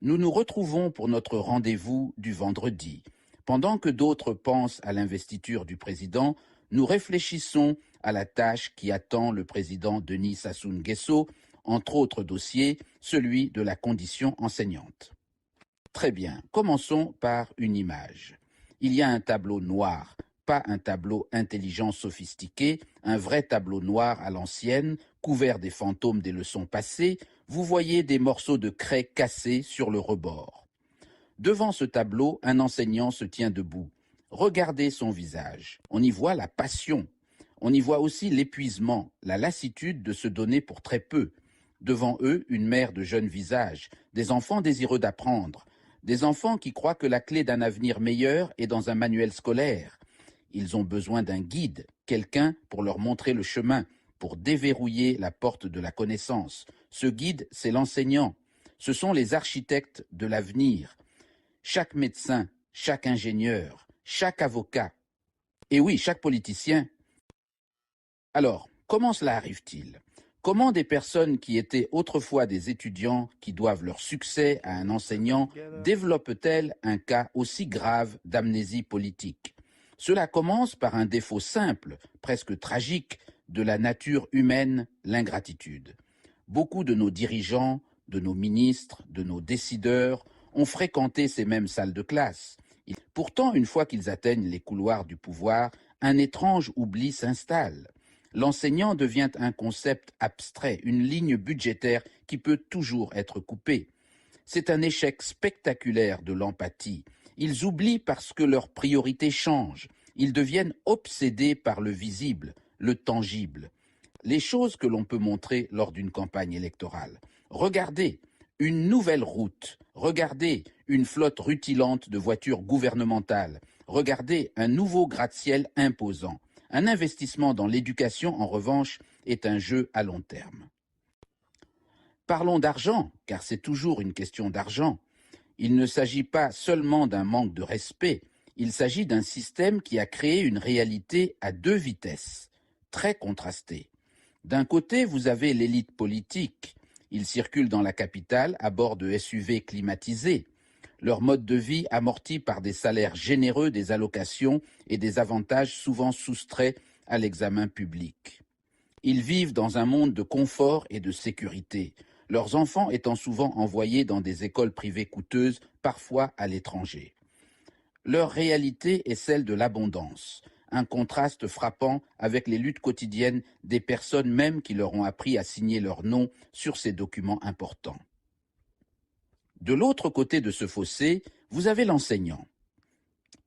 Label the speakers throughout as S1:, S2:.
S1: Nous nous retrouvons pour notre rendez-vous du vendredi. Pendant que d'autres pensent à l'investiture du président, nous réfléchissons à la tâche qui attend le président Denis Sassou Nguesso, entre autres dossiers, celui de la condition enseignante. Très bien, commençons par une image. Il y a un tableau noir, pas un tableau intelligent sophistiqué, un vrai tableau noir à l'ancienne, couvert des fantômes des leçons passées. Vous voyez des morceaux de craie cassés sur le rebord. Devant ce tableau, un enseignant se tient debout. Regardez son visage. On y voit la passion. On y voit aussi l'épuisement, la lassitude de se donner pour très peu. Devant eux, une mère de jeunes visages, des enfants désireux d'apprendre, des enfants qui croient que la clé d'un avenir meilleur est dans un manuel scolaire. Ils ont besoin d'un guide, quelqu'un pour leur montrer le chemin, pour déverrouiller la porte de la connaissance. Ce guide, c'est l'enseignant. Ce sont les architectes de l'avenir. Chaque médecin, chaque ingénieur, chaque avocat, et oui, chaque politicien. Alors, comment cela arrive-t-il? Comment des personnes qui étaient autrefois des étudiants qui doivent leur succès à un enseignant développent-elles un cas aussi grave d'amnésie politique? Cela commence par un défaut simple, presque tragique, de la nature humaine, l'ingratitude. Beaucoup de nos dirigeants, de nos ministres, de nos décideurs ont fréquenté ces mêmes salles de classe. Pourtant, une fois qu'ils atteignent les couloirs du pouvoir, un étrange oubli s'installe. L'enseignant devient un concept abstrait, une ligne budgétaire qui peut toujours être coupée. C'est un échec spectaculaire de l'empathie. Ils oublient parce que leurs priorités changent. Ils deviennent obsédés par le visible, le tangible. Les choses que l'on peut montrer lors d'une campagne électorale. Regardez, une nouvelle route. Regardez, une flotte rutilante de voitures gouvernementales. Regardez, un nouveau gratte-ciel imposant. Un investissement dans l'éducation, en revanche, est un jeu à long terme. Parlons d'argent, car c'est toujours une question d'argent. Il ne s'agit pas seulement d'un manque de respect, il s'agit d'un système qui a créé une réalité à deux vitesses, très contrastée. D'un côté, vous avez l'élite politique. Ils circulent dans la capitale à bord de SUV climatisés. Leur mode de vie amorti par des salaires généreux, des allocations et des avantages souvent soustraits à l'examen public. Ils vivent dans un monde de confort et de sécurité, leurs enfants étant souvent envoyés dans des écoles privées coûteuses, parfois à l'étranger. Leur réalité est celle de l'abondance, un contraste frappant avec les luttes quotidiennes des personnes même qui leur ont appris à signer leur nom sur ces documents importants. De l'autre côté de ce fossé, vous avez l'enseignant.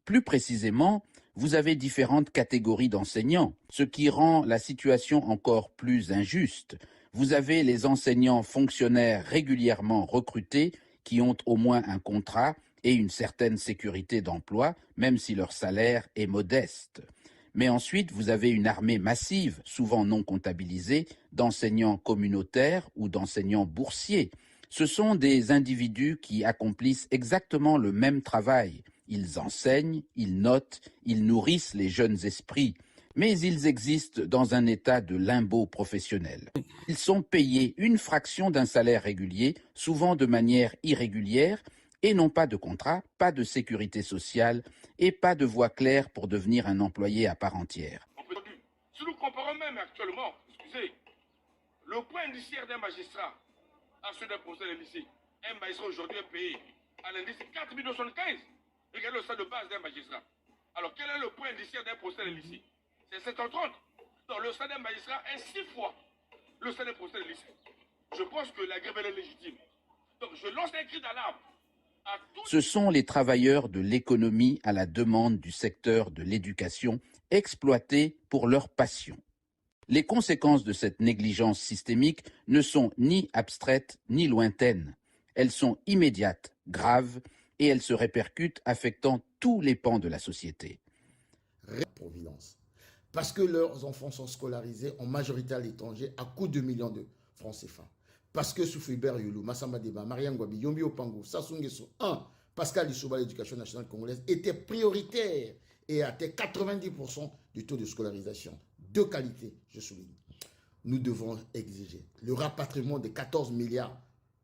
S1: Plus précisément, vous avez différentes catégories d'enseignants, ce qui rend la situation encore plus injuste. Vous avez les enseignants fonctionnaires régulièrement recrutés qui ont au moins un contrat et une certaine sécurité d'emploi, même si leur salaire est modeste. Mais ensuite, vous avez une armée massive, souvent non comptabilisée, d'enseignants communautaires ou d'enseignants boursiers. Ce sont des individus qui accomplissent exactement le même travail. Ils enseignent, ils notent, ils nourrissent les jeunes esprits, mais ils existent dans un état de limbo professionnel. Ils sont payés une fraction d'un salaire régulier, souvent de manière irrégulière, et n'ont pas de contrat, pas de sécurité sociale et pas de voie claire pour devenir un employé à part entière.
S2: Si nous comparons même actuellement, excusez, le point indiciaire d'un magistrat à ceux d'un procès de lycée, un magistrat aujourd'hui est payé à l'indice 4075. Regardez le salaire de base d'un magistrat. Alors quel est le point indiciaire d'un procès de lycée? C'est 730. Donc le salaire d'un magistrat est 6 fois le salaire d'un procès de lycée. Je pense que la grève est légitime. Donc je lance un cri d'alarme.
S1: Ce sont les travailleurs de l'économie à la demande du secteur de l'éducation, exploités pour leur passion. Les conséquences de cette négligence systémique ne sont ni abstraites ni lointaines. Elles sont immédiates, graves, et elles se répercutent, affectant tous les pans de la société.
S3: Providence. Parce que leurs enfants sont scolarisés en majorité à l'étranger à coût de millions de francs CFA. Parce que Soufibert Youlou, Massamba Deba, Mariam Gwabi, Yombi Opango, Sassou Nguesso, Pascal Lissouba, l'éducation nationale congolaise, était prioritaire et atteint 90% du taux de scolarisation. De qualité, je souligne. Nous devons exiger le rapatriement de 14 milliards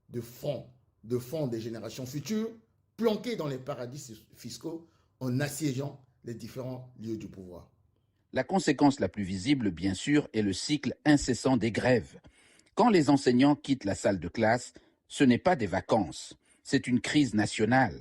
S3: de francs de fonds des générations futures planqués dans les paradis fiscaux en assiégeant les différents lieux du pouvoir.
S1: La conséquence la plus visible, bien sûr, est le cycle incessant des grèves. Quand les enseignants quittent la salle de classe, ce n'est pas des vacances, c'est une crise nationale.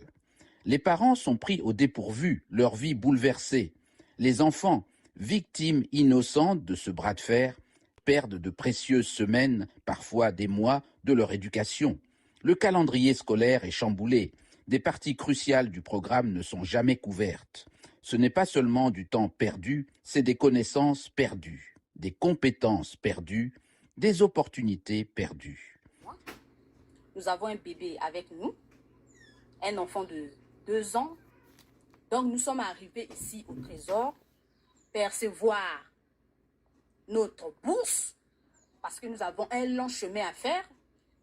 S1: Les parents sont pris au dépourvu, leur vie bouleversée. Les enfants, victimes innocentes de ce bras de fer, perdent de précieuses semaines, parfois des mois, de leur éducation. Le calendrier scolaire est chamboulé. Des parties cruciales du programme ne sont jamais couvertes. Ce n'est pas seulement du temps perdu, c'est des connaissances perdues, des compétences perdues, des opportunités perdues.
S4: Nous avons un bébé avec nous, un enfant de 2 ans. Donc nous sommes arrivés ici au Trésor percevoir notre bourse parce que nous avons un long chemin à faire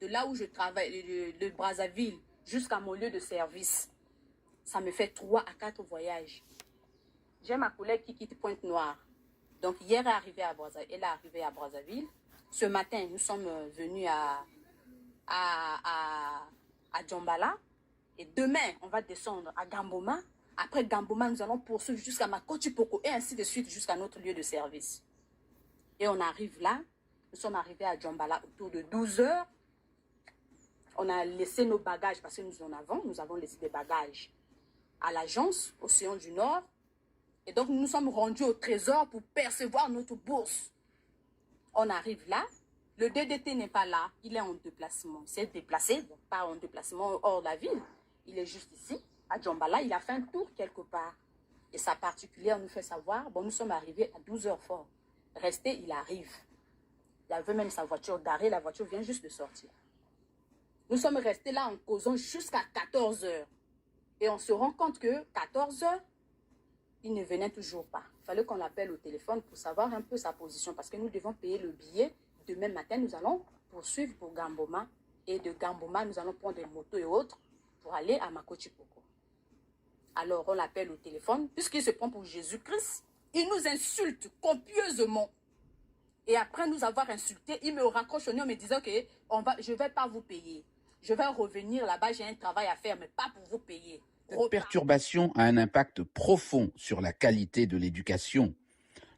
S4: de là où je travaille, de Brazzaville jusqu'à mon lieu de service. Ça me fait 3 à 4 voyages. J'ai ma collègue qui quitte Pointe-Noire. Donc hier elle est arrivée à Brazzaville. Ce matin, nous sommes venus à Djambala. Et demain, on va descendre à Gamboma. Après Gamboma, nous allons poursuivre jusqu'à Makotipoko et ainsi de suite jusqu'à notre lieu de service. Et on arrive là. Nous sommes arrivés à Djambala autour de 12 heures. On a laissé nos bagages parce que nous avons laissé des bagages à l'agence Océan du Nord. Et donc, nous sommes rendus au Trésor pour percevoir notre bourse. On arrive là. Le DDT n'est pas là. Il est en déplacement. Il s'est déplacé, donc pas en déplacement hors de la ville. Il est juste ici, à Djambala. Il a fait un tour quelque part. Et sa particulière nous fait savoir, bon, nous sommes arrivés à 12 heures fort. Resté, il arrive. Il avait même sa voiture garée. La voiture vient juste de sortir. Nous sommes restés là en causant jusqu'à 14 heures. Et on se rend compte que 14 heures, il ne venait toujours pas. Il fallait qu'on l'appelle au téléphone pour savoir un peu sa position parce que nous devons payer le billet. Demain matin, nous allons poursuivre pour Gamboma. Et de Gamboma, nous allons prendre des motos et autres pour aller à Makotipoko. Alors, on l'appelle au téléphone. Puisqu'il se prend pour Jésus-Christ, il nous insulte copieusement. Et après nous avoir insultés, il me raccroche au nez en me disant que je ne vais pas vous payer. Je vais revenir là-bas, j'ai un travail à faire, mais pas pour vous payer.
S1: Cette perturbation a un impact profond sur la qualité de l'éducation.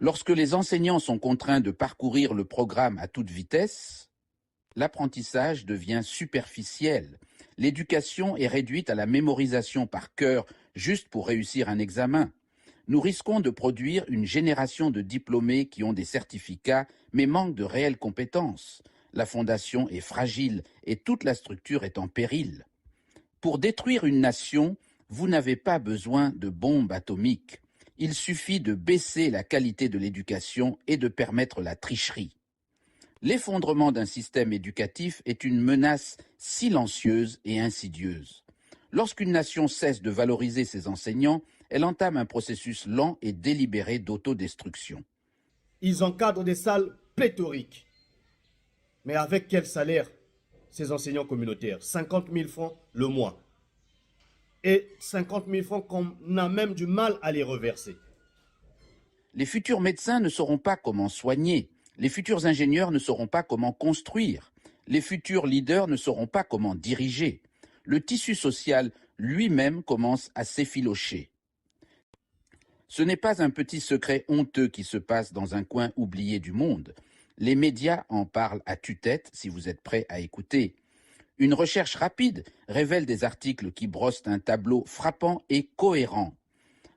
S1: Lorsque les enseignants sont contraints de parcourir le programme à toute vitesse, l'apprentissage devient superficiel. L'éducation est réduite à la mémorisation par cœur juste pour réussir un examen. Nous risquons de produire une génération de diplômés qui ont des certificats mais manquent de réelles compétences. La fondation est fragile et toute la structure est en péril. Pour détruire une nation, vous n'avez pas besoin de bombes atomiques. Il suffit de baisser la qualité de l'éducation et de permettre la tricherie. L'effondrement d'un système éducatif est une menace silencieuse et insidieuse. Lorsqu'une nation cesse de valoriser ses enseignants, elle entame un processus lent et délibéré d'autodestruction.
S5: Ils encadrent des salles pléthoriques. Mais avec quel salaire ces enseignants communautaires? 50 000 francs le mois. Et 50 000 francs qu'on a même du mal à les reverser.
S1: Les futurs médecins ne sauront pas comment soigner. Les futurs ingénieurs ne sauront pas comment construire. Les futurs leaders ne sauront pas comment diriger. Le tissu social lui-même commence à s'effilocher. Ce n'est pas un petit secret honteux qui se passe dans un coin oublié du monde. Les médias en parlent à tue-tête si vous êtes prêts à écouter. Une recherche rapide révèle des articles qui brossent un tableau frappant et cohérent.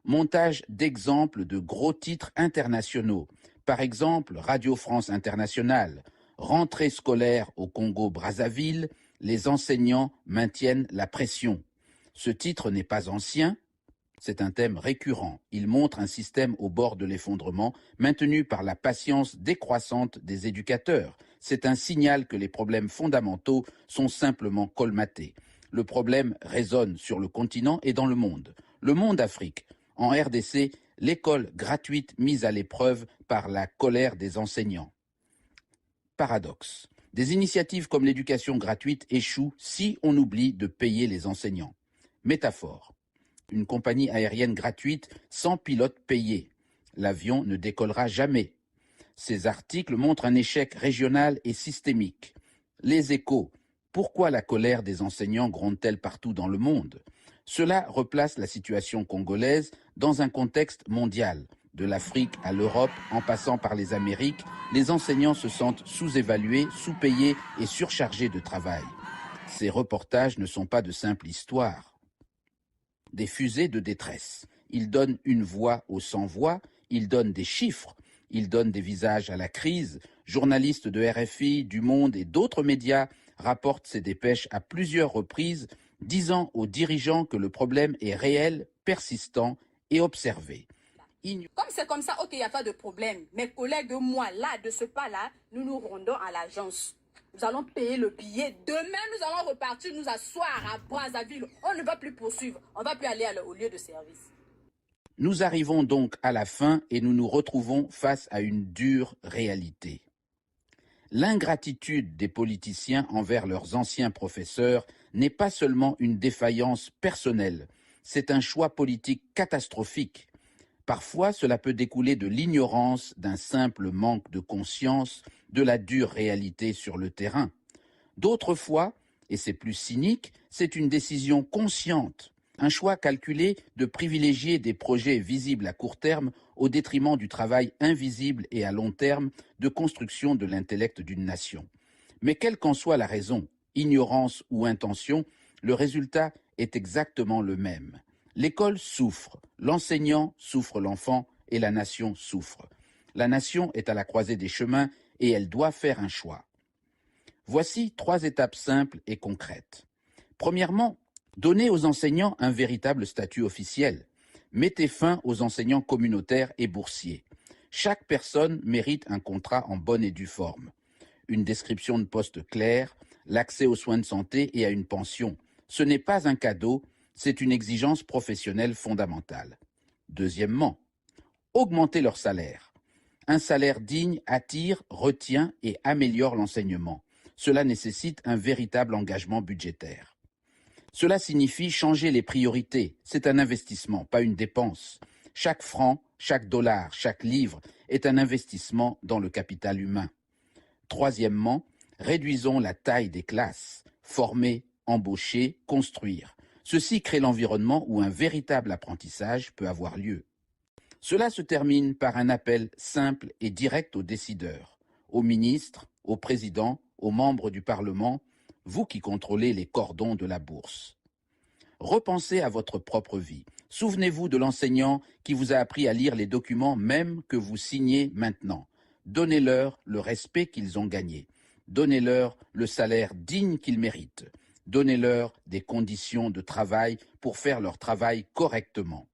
S1: Montage d'exemples de gros titres internationaux. Par exemple, Radio France Internationale. Rentrée scolaire au Congo-Brazzaville, les enseignants maintiennent la pression. Ce titre n'est pas ancien. C'est un thème récurrent. Il montre un système au bord de l'effondrement, maintenu par la patience décroissante des éducateurs. C'est un signal que les problèmes fondamentaux sont simplement colmatés. Le problème résonne sur le continent et dans le monde. Le monde Afrique. En RDC, l'école gratuite mise à l'épreuve par la colère des enseignants. Paradoxe. Des initiatives comme l'éducation gratuite échouent si on oublie de payer les enseignants. Métaphore. Une compagnie aérienne gratuite sans pilote payé. L'avion ne décollera jamais. Ces articles montrent un échec régional et systémique. Les Échos, Pourquoi la colère des enseignants gronde-t-elle partout dans le monde? Cela replace la situation congolaise dans un contexte mondial. De l'Afrique à l'Europe, en passant par les Amériques, les enseignants se sentent sous-évalués, sous-payés et surchargés de travail. Ces reportages ne sont pas de simples histoires. Des fusées de détresse. Ils donnent une voix aux sans-voix, ils donnent des chiffres, ils donnent des visages à la crise. Journalistes de RFI, du Monde et d'autres médias rapportent ces dépêches à plusieurs reprises, disant aux dirigeants que le problème est réel, persistant et observé.
S4: Comme c'est comme ça, ok, il n'y a pas de problème. Mes collègues, moi, là, de ce pas-là, nous nous rendons à l'agence. Nous allons payer le billet. Demain, nous allons repartir, nous asseoir à Brazzaville. On ne va plus poursuivre. On ne va plus aller au lieu de service.
S1: Nous arrivons donc à la fin et nous nous retrouvons face à une dure réalité. L'ingratitude des politiciens envers leurs anciens professeurs n'est pas seulement une défaillance personnelle, c'est un choix politique catastrophique. Parfois, cela peut découler de l'ignorance, d'un simple manque de conscience de la dure réalité sur le terrain. D'autres fois, et c'est plus cynique, c'est une décision consciente, un choix calculé de privilégier des projets visibles à court terme au détriment du travail invisible et à long terme de construction de l'intellect d'une nation. Mais quelle qu'en soit la raison, ignorance ou intention, le résultat est exactement le même. L'école souffre, l'enseignant souffre l'enfant et la nation souffre. La nation est à la croisée des chemins et elle doit faire un choix. Voici 3 étapes simples et concrètes. Premièrement, donnez aux enseignants un véritable statut officiel. Mettez fin aux enseignants communautaires et boursiers. Chaque personne mérite un contrat en bonne et due forme. Une description de poste claire, l'accès aux soins de santé et à une pension. Ce n'est pas un cadeau, c'est une exigence professionnelle fondamentale. Deuxièmement, augmentez leur salaire. Un salaire digne attire, retient et améliore l'enseignement. Cela nécessite un véritable engagement budgétaire. Cela signifie changer les priorités. C'est un investissement, pas une dépense. Chaque franc, chaque dollar, chaque livre est un investissement dans le capital humain. Troisièmement, réduisons la taille des classes. Former, embaucher, construire. Ceci crée l'environnement où un véritable apprentissage peut avoir lieu. Cela se termine par un appel simple et direct aux décideurs, aux ministres, aux présidents, aux membres du Parlement, vous qui contrôlez les cordons de la bourse. Repensez à votre propre vie. Souvenez-vous de l'enseignant qui vous a appris à lire les documents même que vous signez maintenant. Donnez-leur le respect qu'ils ont gagné. Donnez-leur le salaire digne qu'ils méritent. Donnez-leur des conditions de travail pour faire leur travail correctement.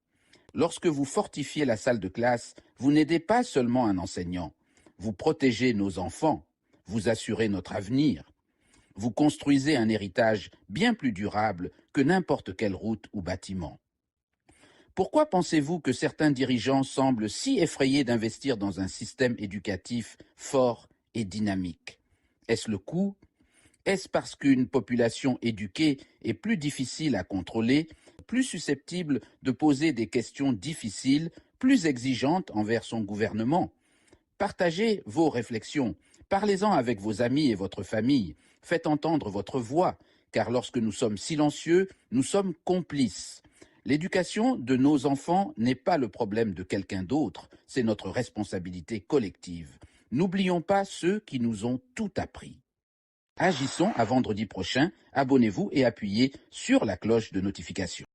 S1: Lorsque vous fortifiez la salle de classe, vous n'aidez pas seulement un enseignant. Vous protégez nos enfants. Vous assurez notre avenir. Vous construisez un héritage bien plus durable que n'importe quelle route ou bâtiment. Pourquoi pensez-vous que certains dirigeants semblent si effrayés d'investir dans un système éducatif fort et dynamique? Est-ce le coût? Est-ce parce qu'une population éduquée est plus difficile à contrôler, plus susceptible de poser des questions difficiles, plus exigeante envers son gouvernement? Partagez vos réflexions, parlez-en avec vos amis et votre famille, faites entendre votre voix, car lorsque nous sommes silencieux, nous sommes complices. L'éducation de nos enfants n'est pas le problème de quelqu'un d'autre, c'est notre responsabilité collective. N'oublions pas ceux qui nous ont tout appris. Agissons à vendredi prochain, abonnez-vous et appuyez sur la cloche de notification.